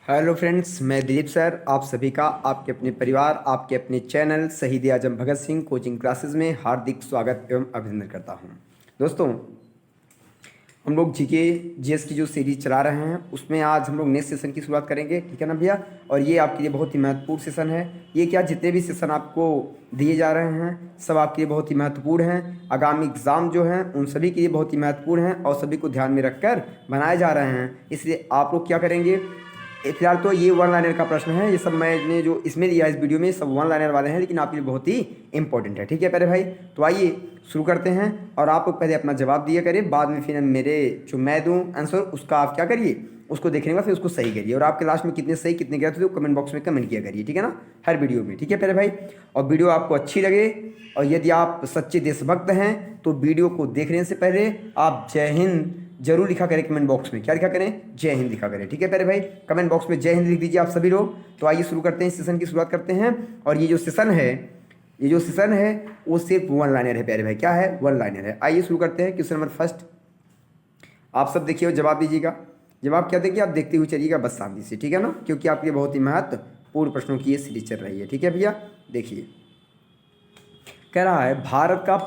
Hello friends, मैं Dilip sir आप सभी का आपके अपने परिवार आपके अपने चैनल शहीद आजम भगत सिंह कोचिंग क्लासेस में हार्दिक स्वागत एवं अभिनंदन करता हूं। दोस्तों, हम लोग जीके जीएस की जो सीरीज चला रहे हैं उसमें आज हम लोग नेक्स्ट सेशन की शुरुआत करेंगे, ठीक है ना भैया। और ये आपके लिए बहुत ही महत्वपूर्ण सेशन है। ये क्या, जितने भी सेशन आपको दिए जा रहे हैं सब आपके लिए बहुत ही महत्वपूर्ण हैं। आगामी एग्ज़ाम जो हैं उन सभी के लिए बहुत ही महत्वपूर्ण हैं और सभी को ध्यान में रखकर बनाए जा रहे हैं। इसलिए आप लोग क्या करेंगे, फिलहाल तो ये वन लाइनर का प्रश्न है। ये सब मैंने जो इसमें दिया इस वीडियो में सब वन लाइनर वाले हैं, लेकिन आपके लिए बहुत ही इंपॉर्टेंट है, ठीक है प्यारे भाई। तो आइए शुरू करते हैं और आप लोग पहले अपना जवाब दिया करिए, बाद में फिर मेरे जो मैं दूं आंसर उसका आप क्या करिए, उसको देखने के बाद फिर उसको सही करिए। और आपके लास्ट में कितने सही कितने गलत थे तो कमेंट बॉक्स में कमेंट किया करिए, ठीक है ना, हर वीडियो में, ठीक है प्यारे भाई। और वीडियो आपको अच्छी लगे और यदि आप सच्चे देशभक्त हैं तो वीडियो को देखने से पहले आप जय हिंद जरूर लिखा करें कमेंट बॉक्स में। क्या लिखा करें? जय हिंद लिखा करें, ठीक है प्यारे भाई। कमेंट बॉक्स में जय हिंद लिख दीजिए आप सभी लोग। तो आइए शुरू करते हैं, सेशन की शुरुआत करते हैं। और ये जो सेशन है वो सिर्फ वन लाइनर है प्यारे भाई। क्या है? वन लाइनर है। आइए शुरू करते हैं। क्वेश्चन नंबर फर्स्ट आप सब देखिए और जवाब दीजिएगा। जवाब क्या देंगे आप देखते हुए चलिएगा बस शांति से, ठीक है ना, क्योंकि आपके बहुत ही महत्वपूर्ण प्रश्नों की ये सीरीज चल रही है, ठीक है भैया। देखिए कह रहा है भारत का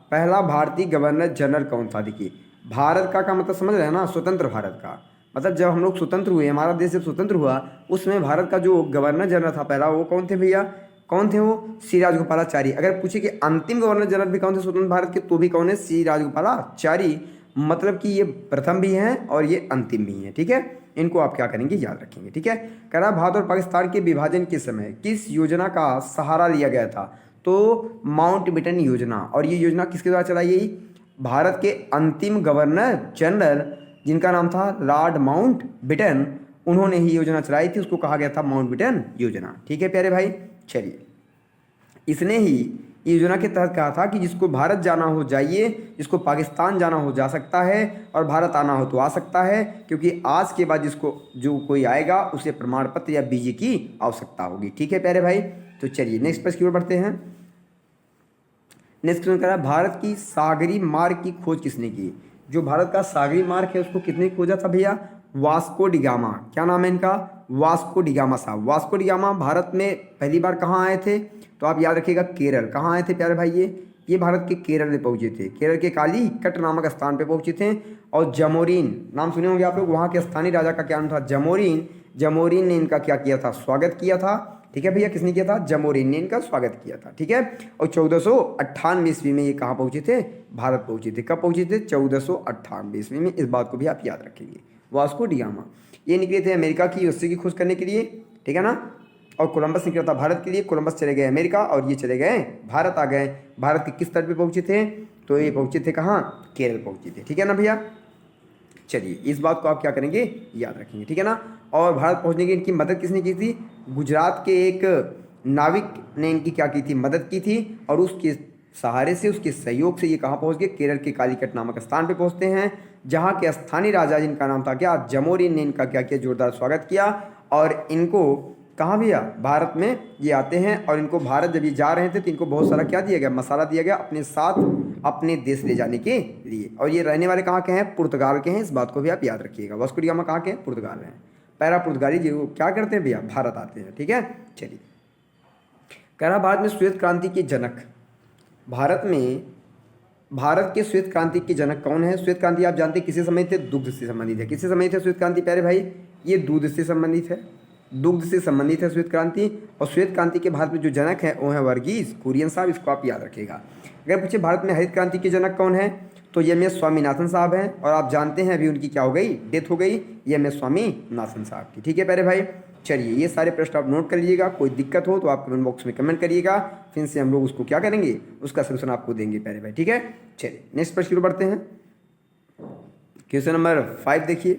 पहला भारतीय गवर्नर जनरल कौन था। देखिए भारत का मतलब समझ रहे हैं ना, स्वतंत्र भारत का मतलब जब हम लोग स्वतंत्र हुए, हमारा देश जब स्वतंत्र हुआ उसमें भारत का जो गवर्नर जनरल था पहला, वो कौन थे भैया? कौन थे वो? श्री राजगोपालाचारी। अगर पूछे कि अंतिम गवर्नर जनरल भी कौन थे स्वतंत्र भारत के, तो भी कौन है? श्री राजगोपालाचारी। मतलब कि ये प्रथम भी हैं और ये अंतिम भी हैं, ठीक है। इनको आप क्या करेंगे, याद रखेंगे, ठीक है। कह रहा भारत और पाकिस्तान के विभाजन के समय किस योजना का सहारा लिया गया था? तो माउंटबेटन योजना। और ये योजना किसके द्वारा चलाई गई? भारत के अंतिम गवर्नर जनरल जिनका नाम था लॉर्ड माउंटबेटन, उन्होंने ही योजना चलाई थी, उसको कहा गया था माउंटबेटन योजना, ठीक है प्यारे भाई। चलिए, इसने ही योजना के तहत कहा था कि जिसको भारत जाना हो जाइए, जिसको पाकिस्तान जाना हो जा सकता है और भारत आना हो तो आ सकता है, क्योंकि आज के बाद जिसको जो कोई आएगा उसे प्रमाण पत्र या वीजे की आवश्यकता होगी, ठीक है प्यारे भाई। तो चलिए नेक्स्ट प्रश्न की ओर बढ़ते हैं। नेक्स्ट क्वेश्चन कह रहा है भारत की सागरी मार्ग की खोज किसने की? जो भारत का सागरी मार्ग है उसको किसने खोजा था भैया? Vasco da Gama. क्या नाम है इनका? वास्को डिगामा साहब। वास्को डिगामा भारत में पहली बार कहाँ आए थे? तो आप याद रखिएगा केरल। कहाँ आए थे प्यारे भाई? ये भारत के केरल में पहुंचे थे। केरल के कालीकट नामक स्थान पे पहुंचे थे। और जमोरीन नाम सुने होंगे आप लोग, वहाँ के स्थानीय राजा का क्या नाम था? जमोरीन। जमोरीन ने इनका क्या किया था? स्वागत किया था, ठीक है भैया। किसने किया था? जमोरीन ने इनका स्वागत किया था, ठीक है। और 1498 ईस्वी में ये कहाँ पहुंचे थे? भारत पहुंचे थे। कब पहुंचे थे? 1498 ईस्वी में। इस बात को भी आप याद रखेंगे। वास्को डिगामा ये निकले थे अमेरिका की यूएसए की खोज करने के लिए, ठीक है ना। और कोलंबस निकला था भारत के लिए। कोलंबस चले गए अमेरिका और ये चले गए भारत आ गए। भारत के किस तट पे पहुंचे थे? तो ये पहुंचे थे कहाँ? केरल पहुंचे थे, ठीक है ना भैया। चलिए इस बात को आप क्या करेंगे, याद रखेंगे, ठीक है ना। और भारत पहुंचने की इनकी मदद किसने की थी? गुजरात के एक नाविक ने इनकी क्या की थी? मदद की थी। और उसके सहारे से, उसके सहयोग से ये कहाँ पहुंच गए? केरल के कालीकट नामक स्थान पे पहुंचते हैं, जहाँ के स्थानीय राजा जिनका नाम था क्या? जमोरिन ने इनका क्या किया? जोरदार स्वागत किया। और इनको कहाँ भैया? भारत में ये आते हैं। और इनको भारत जब ये जा रहे थे तो इनको बहुत सारा क्या दिया गया? मसाला दिया गया अपने साथ अपने देश ले जाने के लिए। और ये रहने वाले कहाँ के हैं? पुर्तगाल के हैं। इस बात को भी आप याद रखिएगा। वास्को डिगामा कहाँ के हैं? पुर्तगाल हैं। पहला पुर्तगाली जो क्या करते हैं भैया? भारत आते हैं, ठीक है। चलिए कह रहा भारत में श्वेत क्रांति के जनक, भारत के श्वेत क्रांति के जनक कौन है? श्वेत क्रांति आप जानते हैं किससे संबंधित है? दुग्ध से संबंधित है। किससे संबंधित है श्वेत क्रांति प्यारे भाई? ये दूध से संबंधित है। दुग्ध से संबंधित है श्वेत क्रांति। और श्वेत क्रांति के भारत में जो जनक है वो है वर्गीज कुरियन साहब। इसको आप याद रखिएगा। अगर पूछे भारत में हरित क्रांति के जनक कौन है, तो एम एस स्वामीनाथन साहब हैं। और आप जानते हैं अभी उनकी क्या हो गई? डेथ हो गई एम एस स्वामीनाथन साहब की, ठीक है प्यारे भाई। चलिए ये सारे प्रश्न आप नोट कर लीजिएगा। कोई दिक्कत हो तो आप कमेंट बॉक्स में कमेंट करिएगा, फिर से हम लोग उसको क्या करेंगे, उसका सोल्यूशन आपको देंगे प्यारे भाई, ठीक है। चलिए नेक्स्ट प्रश्न बढ़ते हैं। क्वेश्चन नंबर 5 देखिए।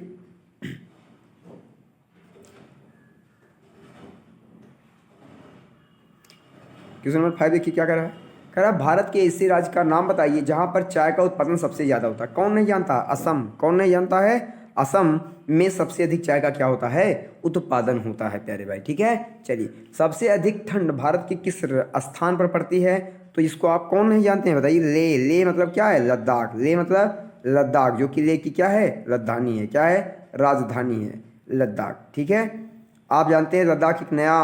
क्वेश्चन नंबर 5 देखिए क्या कर रहा है। कह रहा भारत के ऐसे राज्य का नाम बताइए जहां पर चाय का उत्पादन सबसे ज़्यादा होता है। कौन नहीं जानता? असम। कौन नहीं जानता है? असम में सबसे अधिक चाय का क्या होता है? उत्पादन होता है प्यारे भाई, ठीक है। चलिए सबसे अधिक ठंड भारत के किस स्थान पर पड़ती है? तो इसको आप कौन नहीं जानते हैं बताइए? ले मतलब क्या है? लद्दाख। ले मतलब लद्दाख, जो कि ले की क्या है? राजधानी है। क्या है? राजधानी है। लद्दाख। ठीक है, आप जानते हैं लद्दाख एक नया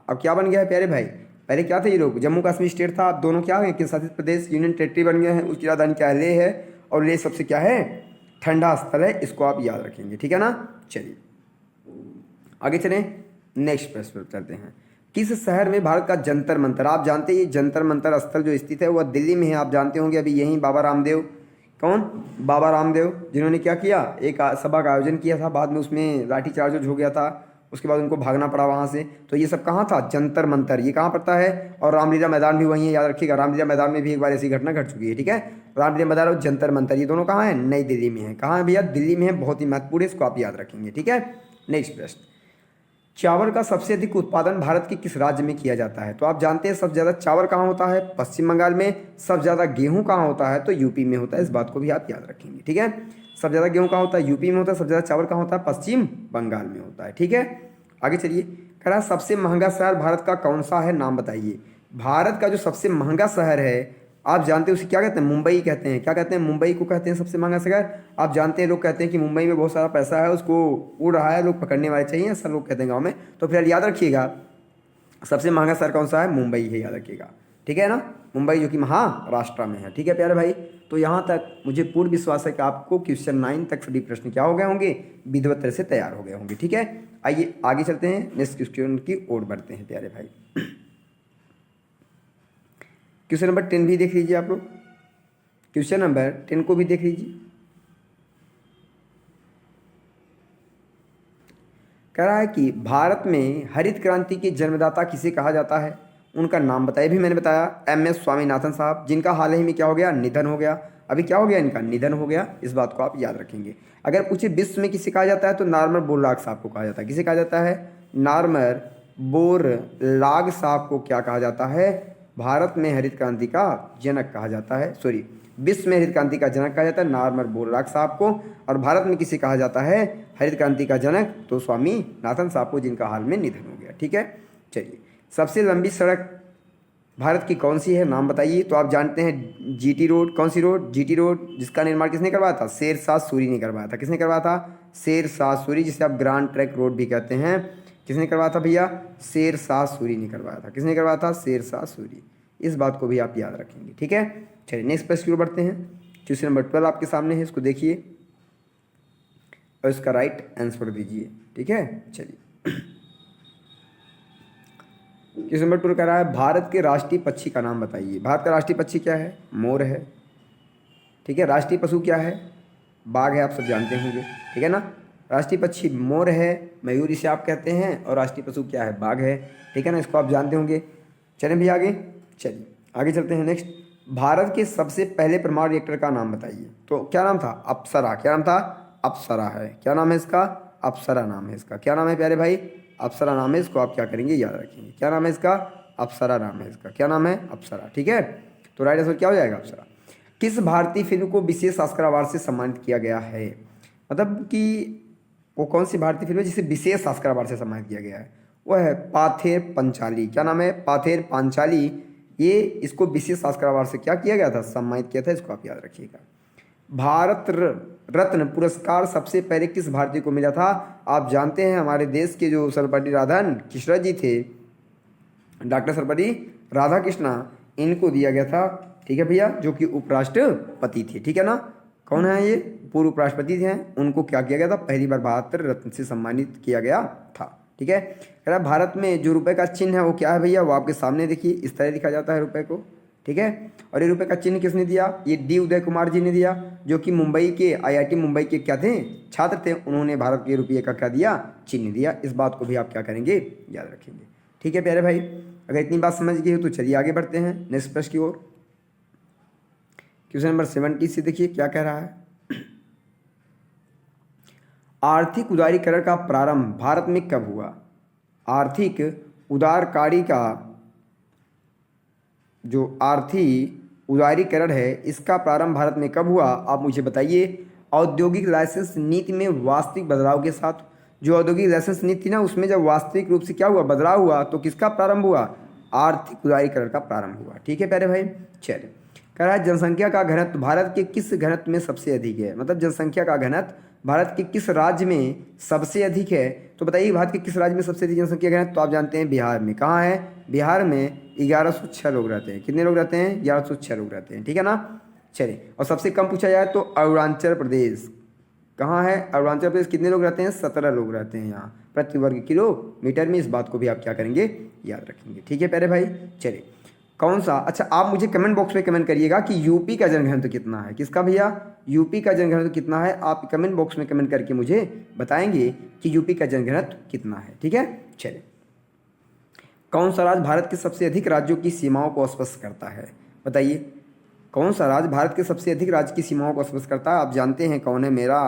अब क्या बन गया है प्यारे भाई। पहले क्या थे ये लोग, जम्मू कश्मीर स्टेट था, अब दोनों क्या है कि शासित प्रदेश यूनियन टेरिटरी बन गए हैं। उसकी राजधानी क्या है, लेह है, और लेह सबसे क्या है, ठंडा स्थल है। इसको आप याद रखेंगे, ठीक है ना। चलिए आगे चलें, नेक्स्ट प्रश्न पर चलते हैं। किस शहर में भारत का जंतर मंतर, आप जानते हैं ये जंतर मंतर स्थल जो स्थित है वह दिल्ली में है। आप जानते होंगे अभी यहीं बाबा रामदेव, कौन, बाबा रामदेव, जिन्होंने क्या किया, एक सभा का आयोजन किया था, बाद में उसमें लाठीचार्ज हो गया था, उसके बाद उनको भागना पड़ा वहाँ से। तो ये सब कहाँ था, जंतर मंतर, ये कहाँ पड़ता है। और रामलीला मैदान भी वहीं है, याद रखिएगा। रामलीला मैदान में भी एक बार ऐसी घटना घट चुकी है, ठीक है। रामलीला मैदान और जंतर मंतर ये दोनों कहाँ है, नई दिल्ली में है। कहाँ है भैया, दिल्ली में है, बहुत ही महत्वपूर्ण है, इसको आप याद रखेंगे, ठीक है। नेक्स्ट प्रश्न, चावल का सबसे अधिक उत्पादन भारत के किस राज्य में किया जाता है। तो आप जानते हैं सबसे ज़्यादा चावल कहाँ होता है, पश्चिम बंगाल में। सबसे ज़्यादा गेहूं कहाँ होता है, तो यूपी में होता है। इस बात को भी आप याद रखेंगे, ठीक है। सबसे ज़्यादा गेहूं कहाँ होता है, यूपी में होता है। सबसे ज़्यादा चावल कहाँ होता है, पश्चिम बंगाल में होता है, ठीक है। आगे चलिए, कह रहा सबसे महंगा शहर भारत का कौन सा है, नाम बताइए। भारत का जो सबसे महंगा शहर है, आप जानते हैं उसे क्या कहते हैं, मुंबई कहते हैं। क्या कहते हैं, मुंबई को कहते हैं सबसे महंगा शहर। आप जानते हैं लोग कहते हैं कि मुंबई में बहुत सारा पैसा है, उसको उड़ रहा है, लोग पकड़ने वाले चाहिए, ऐसा लोग कहते हैं गांव में। तो फिर याद रखिएगा सबसे महंगा शहर कौन सा है, मुंबई है, याद रखिएगा, ठीक है ना। मुंबई जो कि महाराष्ट्र में है, ठीक है प्यारे भाई। तो यहाँ तक मुझे पूर्ण विश्वास है कि आपको क्वेश्चन 9 तक सभी प्रश्न क्या हो गए होंगे, विधिवत तरह से तैयार हो गए होंगे, ठीक है। आइए आगे चलते हैं, नेक्स्ट क्वेश्चन की ओर बढ़ते हैं प्यारे भाई। क्वेश्चन नंबर 10 भी देख लीजिए आप लोग, क्वेश्चन नंबर 10 को भी देख लीजिए। कह रहा है कि भारत में हरित क्रांति के जन्मदाता किसे कहा जाता है, उनका नाम बताइए। भी मैंने बताया MS स्वामीनाथन साहब, जिनका हाल ही में क्या हो गया, निधन हो गया। अभी क्या हो गया, इनका निधन हो गया। इस बात को आप याद रखेंगे। अगर पूछे विश्व में किसे कहा जाता है, तो नार्मन बोरलाग साहब को कहा जाता है। किसे कहा जाता है, नार्मन बोरलाग साहब को क्या कहा जाता है, भारत में हरित क्रांति का जनक कहा जाता है। सॉरी, विश्व में हरित क्रांति का जनक कहा जाता है नार्मन बोरलाग साहब को। और भारत में किसे कहा जाता है हरित क्रांति का जनक, तो स्वामीनाथन साहब को, जिनका हाल में निधन हो गया, ठीक है। चलिए, सबसे लंबी सड़क भारत की कौन सी है, नाम बताइए। तो आप जानते हैं GT रोड, कौन सी रोड, GT रोड, जिसका निर्माण किसने करवाया था, शेरशाह सूरी ने करवाया था। किसने करवाया था, शेरशाह सूरी, जिसे आप ग्रैंड ट्रैंक रोड भी कहते हैं। किसने करवाया था भैया, शेरशाह सूरी ने करवाया था। किसने करवाया था, शेरशाह सूरी। इस बात को भी आप याद रखेंगे, ठीक है। चलिए नेक्स्ट प्रश्न की ओर बढ़ते हैं। क्वेश्चन नंबर 12 आपके सामने है, इसको देखिए और इसका राइट आंसर दीजिए, ठीक है। चलिए क्वेश्चन नंबर 2 कह रहा है भारत के राष्ट्रीय पक्षी का नाम बताइए। भारत का राष्ट्रीय पक्षी क्या है, मोर है, ठीक है। राष्ट्रीय पशु क्या है, बाघ है, आप सब जानते होंगे, ठीक है ना। राष्ट्रीय पक्षी मोर है, मयूर इसे आप कहते हैं, और राष्ट्रीय पशु क्या है, बाघ है, ठीक है ना। इसको आप जानते होंगे। चलें भैया आगे, चलिए आगे चलते हैं। नेक्स्ट, भारत के सबसे पहले परमाणु रिएक्टर का नाम बताइए। तो क्या नाम था, अप्सरा। क्या नाम था, अप्सरा है। क्या नाम है इसका, अप्सरा नाम है इसका। क्या नाम है प्यारे भाई, अप्सरा नाम है। इसको आप क्या करेंगे, याद रखेंगे। क्या नाम है इसका, अप्सरा नाम है इसका। क्या नाम है, अप्सरा, ठीक है। तो राइट आंसर क्या हो जाएगा, अप्सरा। किस भारतीय फिल्म को विशेष ऑस्कर अवार्ड से सम्मानित किया गया है, मतलब कि वो कौन सी भारतीय फिल्म है जिसे विशेष ऑस्कर अवार्ड से सम्मानित किया गया है, वो है पाथेर पंचाली। क्या नाम है, पाथेर पांचाली। ये इसको विशेष ऑस्कर अवार्ड से क्या किया गया था, सम्मानित किया था। इसको आप याद रखिएगा। भारत रत्न पुरस्कार सबसे पहले किस भारतीय को मिला था। आप जानते हैं हमारे देश के जो सर्वपल्ली राधाकृष्णन जी थे, डॉक्टर सर्वपल्ली राधाकृष्णन, इनको दिया गया था, ठीक है भैया, जो कि उपराष्ट्रपति थे, ठीक है ना। कौन है ये, पूर्व उपराष्ट्रपति हैं, उनको क्या किया गया था, पहली बार भारत रत्न से सम्मानित किया गया था, ठीक है। कह रहा भारत में जो रुपए का चिन्ह है वो क्या है भैया, वो आपके सामने देखिए, इस तरह लिखा जाता है रुपए को, ठीक है। और ये रुपए का चिन्ह किसने दिया, ये D उदय कुमार जी ने दिया, जो कि मुंबई के IIT मुंबई के क्या थे, छात्र थे। उन्होंने भारत के रुपये का क्या दिया, चिन्ह दिया। इस बात को भी आप क्या करेंगे, याद रखेंगे, ठीक है प्यारे भाई। अगर इतनी बात समझ गई हो तो चलिए आगे बढ़ते हैं नेक्स्ट प्रश्न की ओर। क्वेश्चन नंबर 70 से देखिए क्या कह रहा है। आर्थिक उदारीकरण का प्रारंभ भारत में कब हुआ। आर्थिक उदारकारी का जो आर्थिक उदारीकरण है, इसका प्रारंभ भारत में कब हुआ, आप मुझे बताइए। औद्योगिक लाइसेंस नीति में वास्तविक बदलाव के साथ, जो औद्योगिक लाइसेंस नीति थी ना, उसमें जब वास्तविक रूप से क्या हुआ, बदलाव हुआ, तो किसका प्रारंभ हुआ, आर्थिक उदारीकरण का प्रारंभ हुआ। ठीक है प्यारे भाई। चलिए, कह रहा है जनसंख्या का घनत्व भारत के किस घनत्व में सबसे अधिक है, मतलब जनसंख्या का घनत्व भारत के किस राज्य में सबसे अधिक है। तो बताइए भारत के किस राज्य में सबसे अधिक जनसंख्या घनत्व। तो आप जानते हैं बिहार में। कहाँ है? बिहार में 1106 लोग रहते हैं। कितने लोग रहते हैं? 1106 लोग रहते हैं। ठीक है ना। चलिए, और सबसे कम पूछा जाए तो अरुणाचल प्रदेश। कहाँ है? अरुणाचल प्रदेश। कितने लोग रहते हैं? 17 लोग रहते हैं यहाँ प्रति वर्ग किलोमीटर में। इस बात को भी आप क्या करेंगे? याद रखेंगे। ठीक है प्यारे भाई। चलिए, कौन सा, अच्छा आप मुझे कमेंट बॉक्स में कमेंट करिएगा कि यूपी का जनघनत्व कितना है। किसका भैया? यूपी का जनघनत्व कितना है। आप कमेंट बॉक्स में कमेंट करके मुझे बताएंगे कि यूपी का जनघनत्व कितना है। ठीक है। चलिए, कौन सा राज्य भारत के सबसे अधिक राज्यों की सीमाओं को स्पष्ट करता है। बताइए कौन सा राज्य भारत के सबसे अधिक राज्य की सीमाओं को स्पष्ट करता है। आप जानते हैं कौन है? मेरा,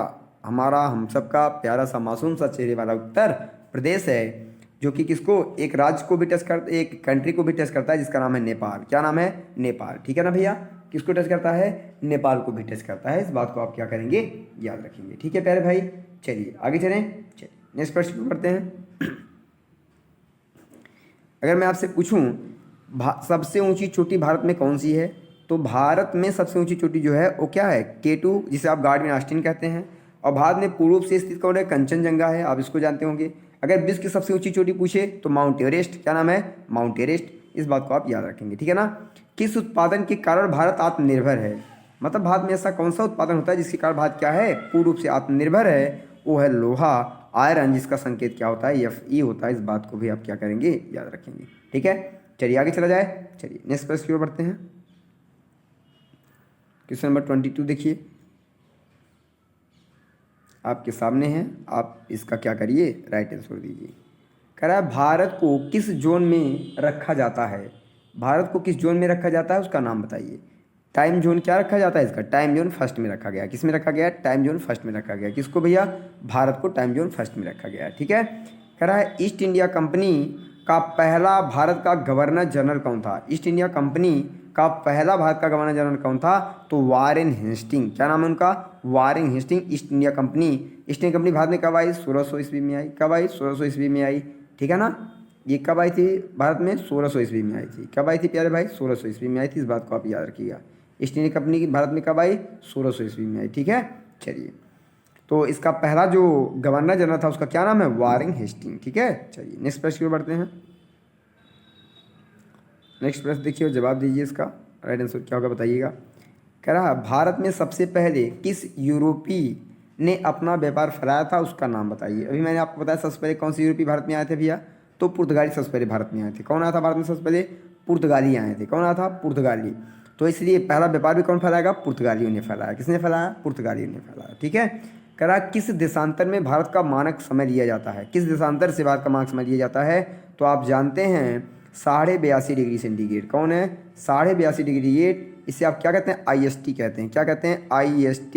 हमारा, हम सबका प्यारा सा मासूम सा चेहरे वाला उत्तर प्रदेश है, जो कि किसको, एक राज्य को भी टच करता, एक कंट्री को भी टच करता है, जिसका नाम है नेपाल। क्या नाम है? नेपाल। ठीक है ना भैया। किसको टच करता है? नेपाल को भी टच करता है। इस बात को आप क्या करेंगे? याद रखेंगे। ठीक है प्यारे भाई। चलिए आगे चलें। चलिए नेक्स्ट प्रश्न करते हैं। अगर मैं आपसे पूछूं सबसे ऊंची चोटी भारत में कौन सी है, तो भारत में सबसे ऊंची चोटी जो है वो क्या है? K2, जिसे आप गार्डन ऑस्टिन कहते हैं। और भारत में पूर्व से स्थित कौन है? कंचनजंगा है। आप इसको जानते होंगे। अगर विश्व की सबसे ऊंची चोटी पूछे तो माउंट एवरेस्ट। क्या नाम है? Mount Everest. इस बात को आप याद रखेंगे। ठीक है ना। किस उत्पादन के कारण भारत आत्मनिर्भर है, मतलब भारत में ऐसा कौन सा उत्पादन होता है जिसके कारण भारत क्या है? पूर्ण रूप से आत्मनिर्भर है। वो है लोहा, आयरन, जिसका संकेत क्या होता है? Fe होता है। इस बात को भी आप क्या करेंगे? याद रखेंगे। ठीक है। चलिए आगे चला जाए। चलिए नेक्स्ट प्रश्न की ओर बढ़ते हैं। क्वेश्चन नंबर 22 देखिए, आपके सामने है। आप इसका क्या करिए? राइट आंसर दीजिए। कह रहा है भारत को किस जोन में रखा जाता है। भारत को किस जोन में रखा जाता है, उसका नाम बताइए। टाइम जोन क्या रखा जाता है इसका? टाइम जोन फर्स्ट में रखा गया। किस में रखा गया? टाइम जोन फर्स्ट में रखा गया। किसको भैया? भारत को टाइम जोन फर्स्ट में रखा गया है। ठीक है। कह रहा है ईस्ट इंडिया कंपनी का पहला भारत का गवर्नर जनरल कौन था। ईस्ट इंडिया कंपनी का पहला भारत का गवर्नर जनरल कौन था? तो वारेन हेस्टिंग। क्या नाम है उनका? Warren Hasting. East India Company Bharat में कब आई? 1600 ईस्वी में आई। कब आई? 1600 ईस्वी में आई। ठीक है ना। ये कब आई थी भारत में? 1600 ईस्वी में आई थी। कब आई थी प्यारे भाई? 1600 ईस्वी में आई थी। इस बात को आप याद रखिएगा। ईस्ट इंडिया कंपनी की भारत में कब आई? 1600 ईस्वी में आई। ठीक है। चलिए, तो इसका पहला जो गवर्नर जनरल था उसका क्या नाम है? Warren Hasting. ठीक है। चलिए नेक्स्ट प्रश्न की ओर बढ़ते हैं। नेक्स्ट प्रश्न देखिए और जवाब दीजिए। इसका राइट आंसर क्या होगा बताइएगा। कह रहा भारत में सबसे पहले किस यूरोपीय ने अपना व्यापार फैलाया था, उसका नाम बताइए। अभी मैंने आपको बताया सबसे पहले कौन से यूरोपीय भारत में आए थे भैया? तो पुर्तगाली सबसे पहले भारत में आए थे। कौन आया था भारत में सबसे पहले? पुर्तगाली आए थे। कौन आया था? पुर्तगाली। तो इसलिए पहला व्यापार भी कौन फैलाएगा? पुर्तगालियों ने फैलाया। किसने फैलाया? पुर्तगालियों ने फैलाया। ठीक है। कह रहा किस देशांतर में भारत का मानक समय लिया जाता है। किस देशांतर से भारत का मानक समय लिया जाता है? तो आप जानते हैं 82.5 डिग्री सेंटीग्रेड। कौन है? 82.5 डिग्री। इसे आप क्या कहते हैं? IST कहते हैं। क्या कहते हैं? IST,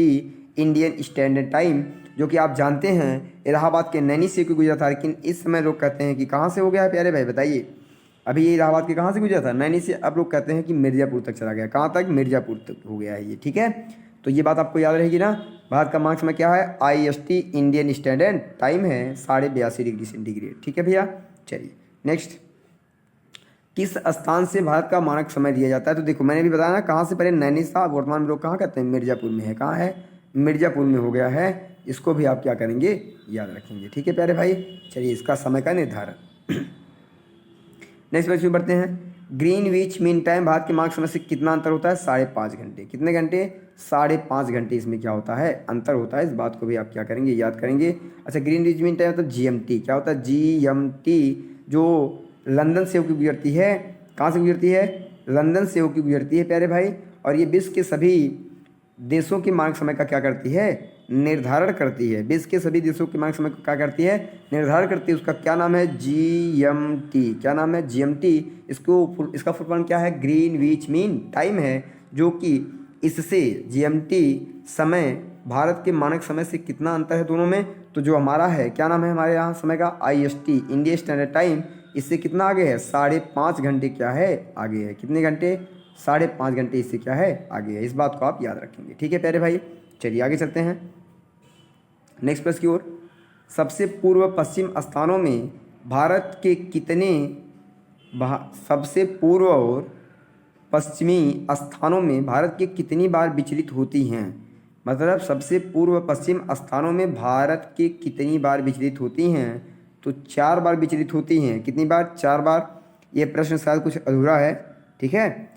इंडियन स्टैंडर्ड टाइम, जो कि आप जानते हैं इलाहाबाद के नैनी से गुजरा था। लेकिन इस समय लोग कहते हैं कि कहाँ से हो गया है प्यारे भाई बताइए। अभी ये इलाहाबाद के कहाँ से गुजरा था? नैनी से। अब लोग कहते हैं कि मिर्ज़ापुर तक चला गया। कहाँ तक? मिर्ज़ापुर तक हो गया है ये। ठीक है। तो ये बात आपको याद रहेगी ना। भारत का मानक समय क्या है? IST, इंडियन स्टैंडर्ड टाइम है 82.5 डिग्री सेंटीग्रेड। ठीक है भैया। चलिए नेक्स्ट, किस स्थान से भारत का मानक समय लिया जाता है? तो देखो मैंने भी बताया ना, कहाँ से पहले नैनी था, वर्तमान में लोग कहाँ कहते हैं? मिर्ज़ापुर में है। कहाँ है? मिर्ज़ापुर में हो गया है। इसको भी आप क्या करेंगे? याद रखेंगे। ठीक है प्यारे भाई। चलिए इसका समय का निर्धारण। नेक्स्ट क्वेश्चन बढ़ते हैं। ग्रीनविच मीन टाइम भारत के मानक समय से कितना अंतर होता है? 5.5 घंटे। कितने घंटे? 5.5 घंटे इसमें क्या होता है? अंतर होता है। इस बात को भी आप क्या करेंगे? याद करेंगे। अच्छा, ग्रीनविच मीन टाइम मतलब GMT। क्या होता है? GMT, जो लंदन से होकर गुजरती है। कहाँ से गुजरती है? लंदन से होकर गुजरती है प्यारे भाई। और ये विश्व के सभी देशों के मानक समय का क्या करती है? निर्धारण करती है। विश्व के सभी देशों के मानक समय को क्या करती है? निर्धारण करती है। उसका क्या नाम है? GMT। क्या नाम है? GMT। इसका फुल फॉर्म क्या है? ग्रीनविच मीन टाइम है, जो कि इससे GMT समय भारत के मानक समय से कितना अंतर है दोनों में? तो जो हमारा है, क्या नाम है हमारे यहाँ समय का? IST, Indian standard time. इससे कितना आगे है? 5.5 घंटे क्या है? आगे है। कितने घंटे? 5.5 घंटे इससे क्या है? आगे है। इस बात को आप याद रखेंगे। ठीक है प्यारे भाई। चलिए आगे चलते हैं नेक्स्ट प्रश्न की ओर। सबसे पूर्व पश्चिम स्थानों में भारत के कितने सबसे पूर्व और पश्चिमी स्थानों में भारत के कितनी बार विचलित होती हैं? मतलब सबसे पूर्व पश्चिम स्थानों में भारत के कितनी बार विचलित होती हैं? तो 4 बार विचलित होती हैं। कितनी बार? 4 बार। ये प्रश्न शायद कुछ अधूरा है, ठीक है।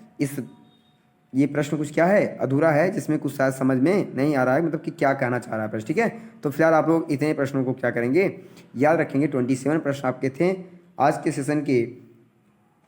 ये प्रश्न कुछ क्या है? अधूरा है, जिसमें कुछ शायद समझ में नहीं आ रहा है, मतलब कि क्या कहना चाह रहा है प्रश्न, ठीक है। तो फिलहाल आप लोग इतने प्रश्नों को क्या करेंगे, याद रखेंगे। 27 प्रश्न आपके थे आज के सेशन के।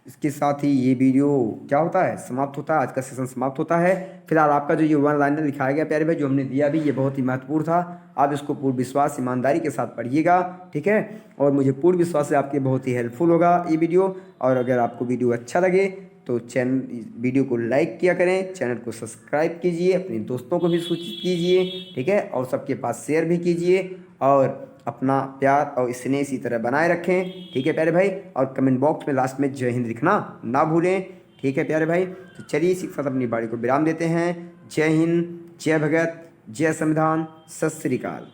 इसके साथ ही ये वीडियो क्या होता है, समाप्त होता है। आज का सेशन समाप्त होता है। फिलहाल आपका जो ये 1 लाइनर लिखाया गया प्यारे भाई, जो हमने दिया भी, ये बहुत ही महत्वपूर्ण था। आप इसको पूर्ण विश्वास ईमानदारी के साथ पढ़िएगा, ठीक है। और मुझे पूर्ण विश्वास है आपके बहुत ही हेल्पफुल होगा ये वीडियो। और अगर आपको वीडियो अच्छा लगे तो वीडियो को लाइक किया करें, चैनल को सब्सक्राइब कीजिए, अपने दोस्तों को भी सूचित कीजिए, ठीक है। और सबके पास शेयर भी कीजिए, और अपना प्यार और स्नेह इसी तरह बनाए रखें, ठीक है प्यारे भाई। और कमेंट बॉक्स में लास्ट में जय हिंद लिखना ना भूलें, ठीक है प्यारे भाई। तो चलिए इसी के साथ अपनी बाड़ी को विराम देते हैं। जय हिंद, जय भगत, जय संविधान, सत श्री अकाल।